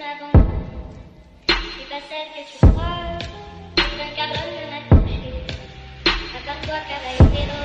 avant. C'est pas celle que tu crois. C'est un cabron de ma touche. Accorde-toi, cavalier.